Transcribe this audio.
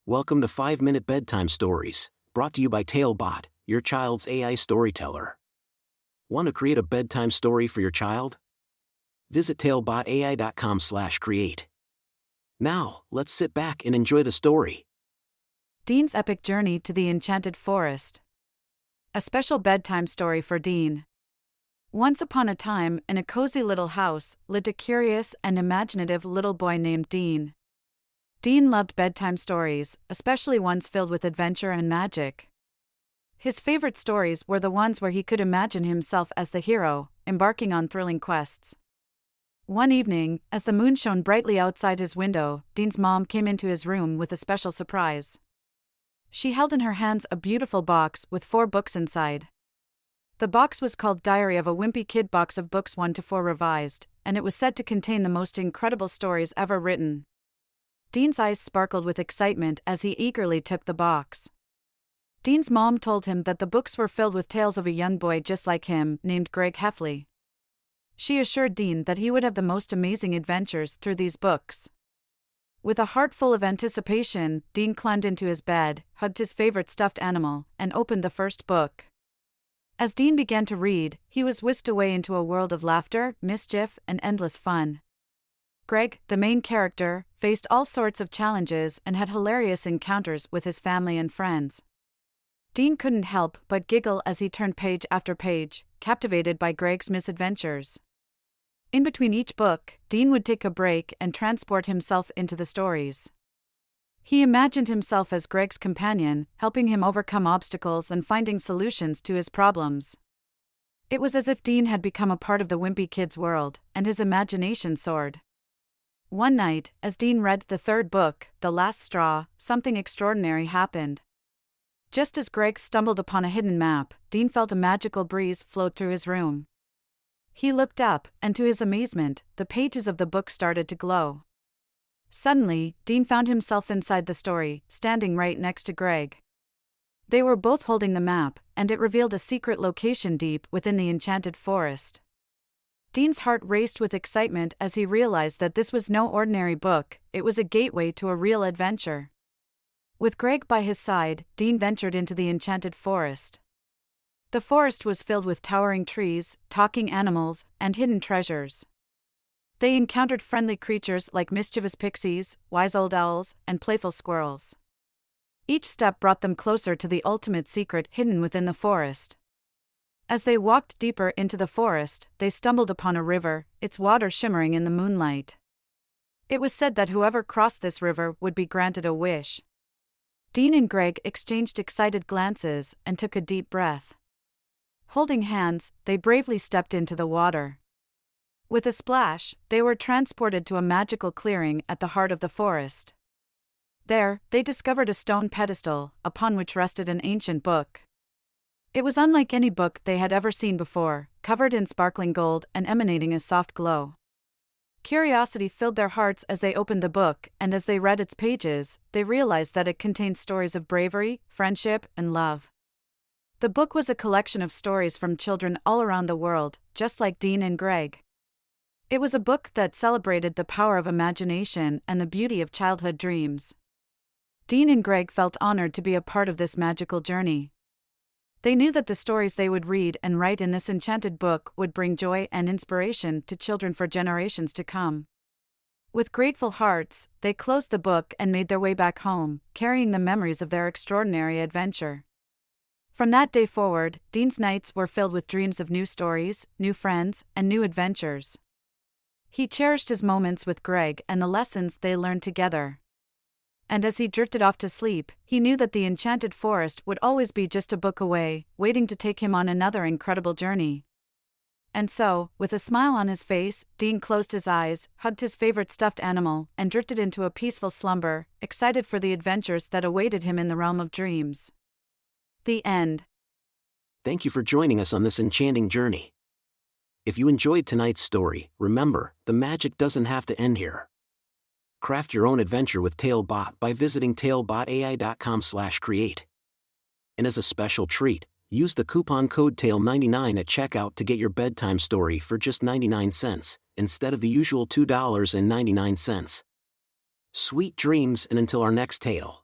Welcome to 5-Minute Bedtime Stories, brought to you by TaleBot, your child's AI storyteller. Want to create a bedtime story for your child? Visit talebotai.com/create. Now, let's sit back and enjoy the story. Dean's epic journey to the Enchanted Forest. A special bedtime story for Dean. Once upon a time, in a cozy little house, lived a curious and imaginative little boy named Dean. Dean loved bedtime stories, especially ones filled with adventure and magic. His favorite stories were the ones where he could imagine himself as the hero, embarking on thrilling quests. One evening, as the moon shone brightly outside his window, Dean's mom came into his room with a special surprise. She held in her hands a beautiful box with 4 books inside. The box was called Diary of a Wimpy Kid Box of Books 1 to 4 Revised, and it was said to contain the most incredible stories ever written. Dean's eyes sparkled with excitement as he eagerly took the box. Dean's mom told him that the books were filled with tales of a young boy just like him, named Greg Heffley. She assured Dean that he would have the most amazing adventures through these books. With a heart full of anticipation, Dean climbed into his bed, hugged his favorite stuffed animal, and opened the first book. As Dean began to read, he was whisked away into a world of laughter, mischief, and endless fun. Greg, the main character, faced all sorts of challenges and had hilarious encounters with his family and friends. Dean couldn't help but giggle as he turned page after page, captivated by Greg's misadventures. In between each book, Dean would take a break and transport himself into the stories. He imagined himself as Greg's companion, helping him overcome obstacles and finding solutions to his problems. It was as if Dean had become a part of the wimpy kid's world, and his imagination soared. One night, as Dean read the 3rd book, The Last Straw, something extraordinary happened. Just as Greg stumbled upon a hidden map, Dean felt a magical breeze float through his room. He looked up, and to his amazement, the pages of the book started to glow. Suddenly, Dean found himself inside the story, standing right next to Greg. They were both holding the map, and it revealed a secret location deep within the Enchanted Forest. Dean's heart raced with excitement as he realized that this was no ordinary book, it was a gateway to a real adventure. With Greg by his side, Dean ventured into the Enchanted Forest. The forest was filled with towering trees, talking animals, and hidden treasures. They encountered friendly creatures like mischievous pixies, wise old owls, and playful squirrels. Each step brought them closer to the ultimate secret hidden within the forest. As they walked deeper into the forest, they stumbled upon a river, its water shimmering in the moonlight. It was said that whoever crossed this river would be granted a wish. Dean and Greg exchanged excited glances and took a deep breath. Holding hands, they bravely stepped into the water. With a splash, they were transported to a magical clearing at the heart of the forest. There, they discovered a stone pedestal, upon which rested an ancient book. It was unlike any book they had ever seen before, covered in sparkling gold and emanating a soft glow. Curiosity filled their hearts as they opened the book, and as they read its pages, they realized that it contained stories of bravery, friendship, and love. The book was a collection of stories from children all around the world, just like Dean and Greg. It was a book that celebrated the power of imagination and the beauty of childhood dreams. Dean and Greg felt honored to be a part of this magical journey. They knew that the stories they would read and write in this enchanted book would bring joy and inspiration to children for generations to come. With grateful hearts, they closed the book and made their way back home, carrying the memories of their extraordinary adventure. From that day forward, Dean's nights were filled with dreams of new stories, new friends, and new adventures. He cherished his moments with Greg and the lessons they learned together. And as he drifted off to sleep, he knew that the Enchanted Forest would always be just a book away, waiting to take him on another incredible journey. And so, with a smile on his face, Dean closed his eyes, hugged his favorite stuffed animal, and drifted into a peaceful slumber, excited for the adventures that awaited him in the realm of dreams. The end. Thank you for joining us on this enchanting journey. If you enjoyed tonight's story, remember, the magic doesn't have to end here. Craft your own adventure with TaleBot by visiting talebotai.com/create. And as a special treat, use the coupon code TALE99 at checkout to get your bedtime story for just 99 cents, instead of the usual $2.99. Sweet dreams, and until our next tale.